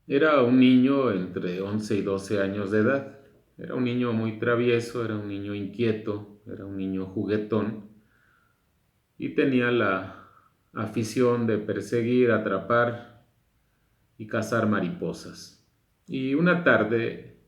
Era un niño entre 11 y 12 años de edad. Era un niño muy travieso, era un niño inquieto, era un niño juguetón y tenía la afición de perseguir, atrapar y cazar mariposas. Y una tarde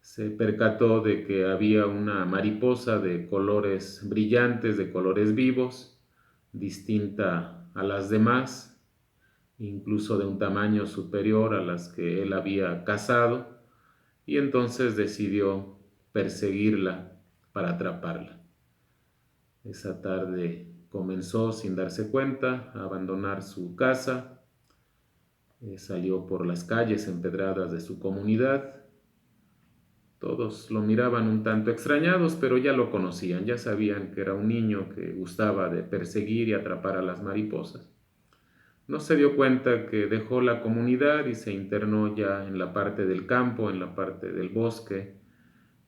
se percató de que había una mariposa de colores brillantes, de colores vivos, distinta a las demás, incluso de un tamaño superior a las que él había cazado, y entonces decidió perseguirla para atraparla. Esa tarde comenzó, sin darse cuenta, a abandonar su casa, salió por las calles empedradas de su comunidad. Todos lo miraban un tanto extrañados, pero ya lo conocían, ya sabían que era un niño que gustaba de perseguir y atrapar a las mariposas. No se dio cuenta que dejó la comunidad y se internó ya en la parte del campo, en la parte del bosque,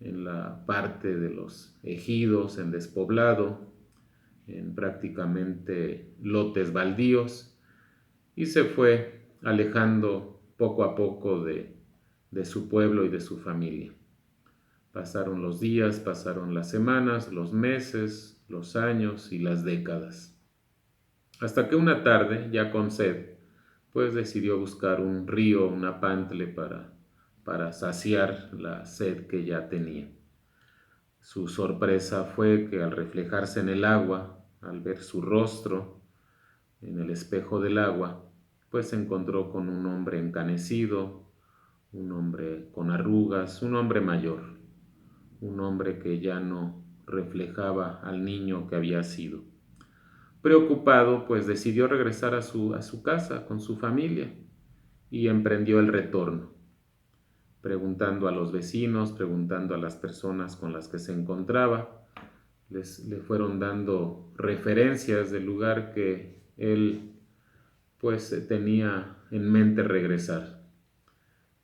en la parte de los ejidos, en despoblado, en prácticamente lotes baldíos, y se fue alejando poco a poco de su pueblo y de su familia. Pasaron los días, pasaron las semanas, los meses, los años y las décadas. Hasta que una tarde, ya con sed, pues decidió buscar un río, una pantle para saciar la sed que ya tenía. Su sorpresa fue que al reflejarse en el agua, al ver su rostro en el espejo del agua, pues se encontró con un hombre encanecido, un hombre con arrugas, un hombre mayor, un hombre que ya no reflejaba al niño que había sido. Preocupado, pues decidió regresar a su casa con su familia y emprendió el retorno, preguntando a los vecinos, preguntando a las personas con las que se encontraba. Le fueron dando referencias del lugar que él pues tenía en mente regresar.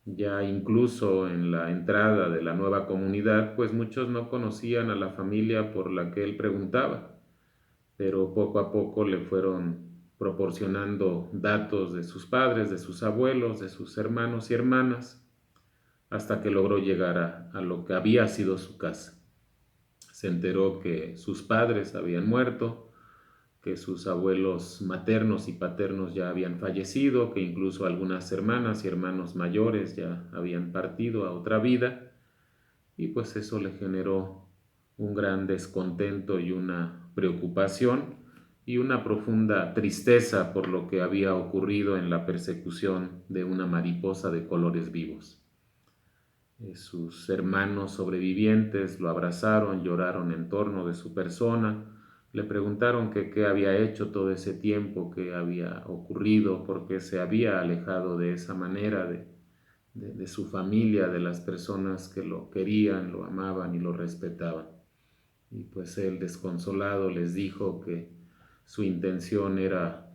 Ya incluso en la entrada de la nueva comunidad, pues muchos no conocían a la familia por la que él preguntaba, pero poco a poco le fueron proporcionando datos de sus padres, de sus abuelos, de sus hermanos y hermanas, hasta que logró llegar a lo que había sido su casa. Se enteró que sus padres habían muerto, que sus abuelos maternos y paternos ya habían fallecido, que incluso algunas hermanas y hermanos mayores ya habían partido a otra vida, y pues eso le generó un gran descontento y una preocupación y una profunda tristeza por lo que había ocurrido en la persecución de una mariposa de colores vivos. Sus hermanos sobrevivientes lo abrazaron, lloraron en torno de su persona, le preguntaron que qué había hecho todo ese tiempo, qué había ocurrido, por qué se había alejado de esa manera de su familia, de las personas que lo querían, lo amaban y lo respetaban. Y pues él, desconsolado, les dijo que su intención era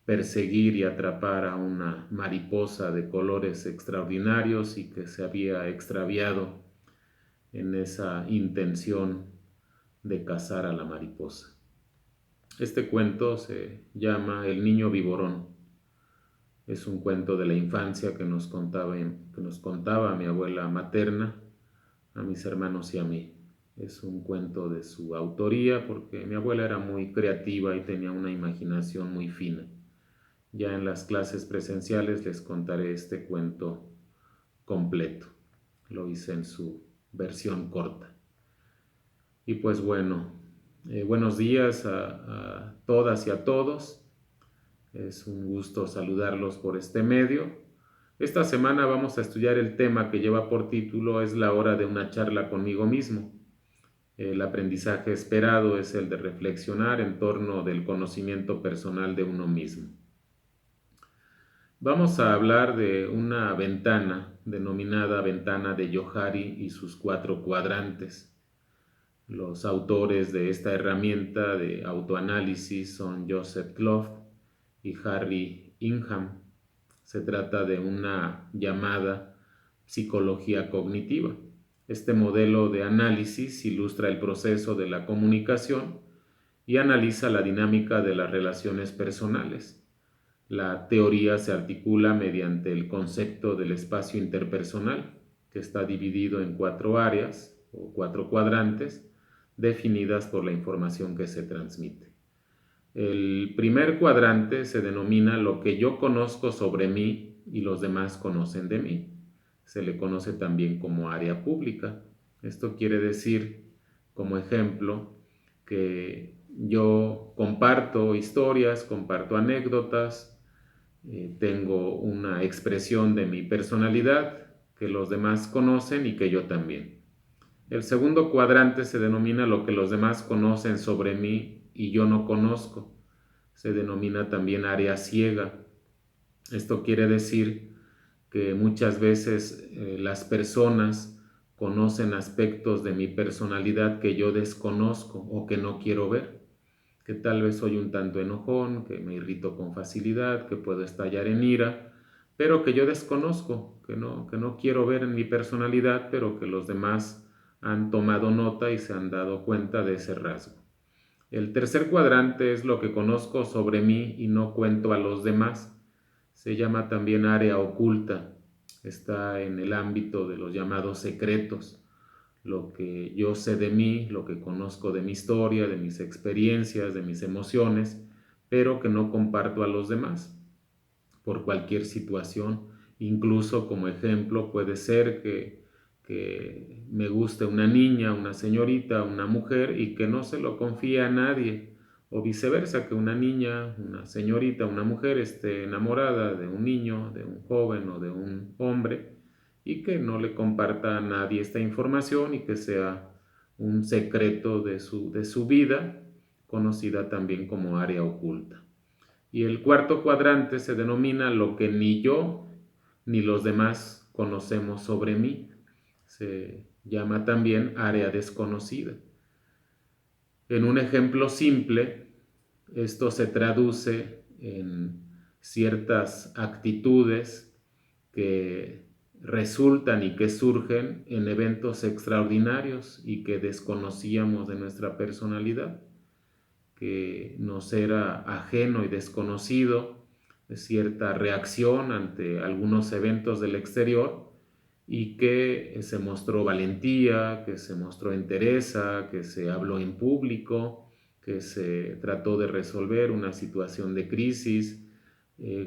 perseguir y atrapar a una mariposa de colores extraordinarios y que se había extraviado en esa intención de cazar a la mariposa. Este cuento se llama El niño viborón. Es un cuento de la infancia que nos contaba mi abuela materna, a mis hermanos y a mí. Es un cuento de su autoría porque mi abuela era muy creativa y tenía una imaginación muy fina. Ya en las clases presenciales les contaré este cuento completo. Lo hice en su versión corta. Y pues bueno, buenos días a todas y a todos. Es un gusto saludarlos por este medio. Esta semana vamos a estudiar el tema que lleva por título Es la hora de una charla conmigo mismo. El aprendizaje esperado es el de reflexionar en torno del conocimiento personal de uno mismo. Vamos a hablar de una ventana denominada ventana de Johari y sus 4 cuadrantes. Los autores de esta herramienta de autoanálisis son Joseph Clough y Harry Ingham. Se trata de una llamada psicología cognitiva. Este modelo de análisis ilustra el proceso de la comunicación y analiza la dinámica de las relaciones personales. La teoría se articula mediante el concepto del espacio interpersonal, que está dividido en 4 áreas o 4 cuadrantes definidas por la información que se transmite. El primer cuadrante se denomina lo que yo conozco sobre mí y los demás conocen de mí. Se le conoce también como área pública. Esto quiere decir, como ejemplo, que yo comparto historias, comparto anécdotas, tengo una expresión de mi personalidad que los demás conocen y que yo también. El segundo cuadrante se denomina lo que los demás conocen sobre mí y yo no conozco. Se denomina también área ciega. Esto quiere decir que muchas veces las personas conocen aspectos de mi personalidad que yo desconozco o que no quiero ver, que tal vez soy un tanto enojón, que me irrito con facilidad, que puedo estallar en ira, pero que yo desconozco, que no quiero ver en mi personalidad, pero que los demás han tomado nota y se han dado cuenta de ese rasgo. El tercer cuadrante es lo que conozco sobre mí y no cuento a los demás. Se llama también área oculta. Está en el ámbito de los llamados secretos. Lo que yo sé de mí, lo que conozco de mi historia, de mis experiencias, de mis emociones, pero que no comparto a los demás por cualquier situación. Incluso como ejemplo puede ser que me guste una niña, una señorita, una mujer y que no se lo confíe a nadie. O viceversa, que una niña, una señorita, una mujer esté enamorada de un niño, de un joven o de un hombre y que no le comparta a nadie esta información y que sea un secreto de su vida, conocida también como área oculta. Y el cuarto cuadrante se denomina lo que ni yo ni los demás conocemos sobre mí. Se llama también área desconocida. En un ejemplo simple, esto se traduce en ciertas actitudes que resultan y que surgen en eventos extraordinarios y que desconocíamos de nuestra personalidad, que nos era ajeno y desconocido, cierta reacción ante algunos eventos del exterior y que se mostró valentía, que se mostró entereza, que se habló en público, que se trató de resolver una situación de crisis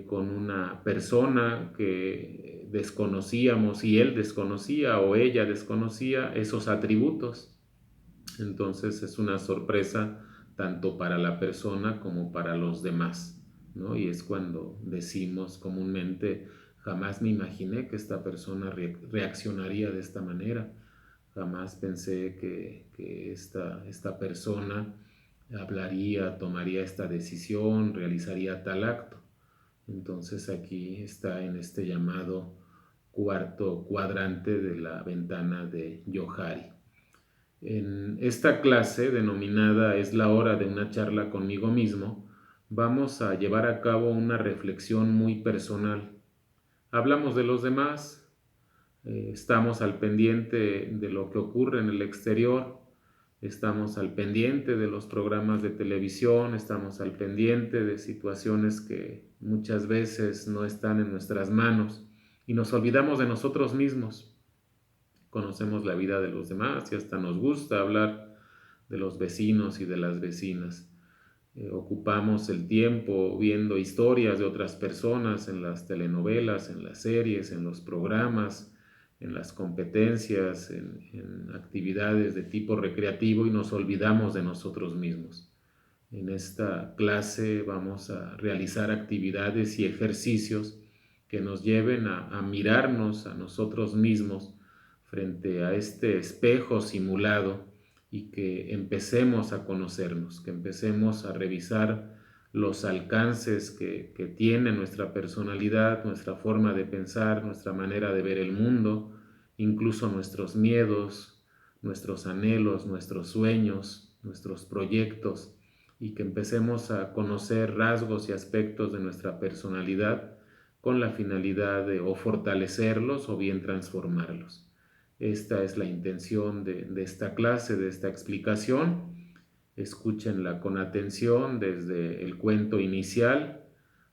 con una persona que desconocíamos y él desconocía o ella desconocía esos atributos. Entonces es una sorpresa tanto para la persona como para los demás, ¿no? Y es cuando decimos comúnmente, jamás me imaginé que esta persona reaccionaría de esta manera, jamás pensé que esta persona hablaría, tomaría esta decisión, realizaría tal acto. Entonces aquí está en este llamado cuarto cuadrante de la ventana de Johari. En esta clase, denominada Es la hora de una charla conmigo mismo, vamos a llevar a cabo una reflexión muy personal. Hablamos de los demás, estamos al pendiente de lo que ocurre en el exterior, estamos al pendiente de los programas de televisión, estamos al pendiente de situaciones que muchas veces no están en nuestras manos y nos olvidamos de nosotros mismos. Conocemos la vida de los demás y hasta nos gusta hablar de los vecinos y de las vecinas. Ocupamos el tiempo viendo historias de otras personas en las telenovelas, en las series, en los programas, en las competencias, en actividades de tipo recreativo y nos olvidamos de nosotros mismos. En esta clase vamos a realizar actividades y ejercicios que nos lleven a mirarnos a nosotros mismos frente a este espejo simulado y que empecemos a conocernos, que empecemos a revisar los alcances que tiene nuestra personalidad, nuestra forma de pensar, nuestra manera de ver el mundo, incluso nuestros miedos, nuestros anhelos, nuestros sueños, nuestros proyectos, y que empecemos a conocer rasgos y aspectos de nuestra personalidad con la finalidad de o fortalecerlos o bien transformarlos. Esta es la intención de esta clase, de esta explicación. Escúchenla con atención desde el cuento inicial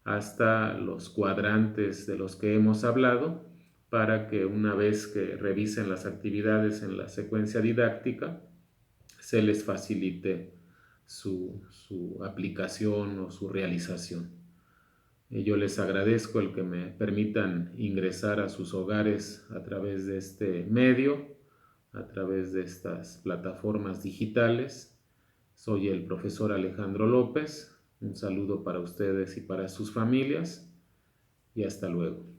hasta los cuadrantes de los que hemos hablado, para que una vez que revisen las actividades en la secuencia didáctica, se les facilite su aplicación o su realización. Yo les agradezco el que me permitan ingresar a sus hogares a través de este medio, a través de estas plataformas digitales. Soy el profesor Alejandro López. Un saludo para ustedes y para sus familias y hasta luego.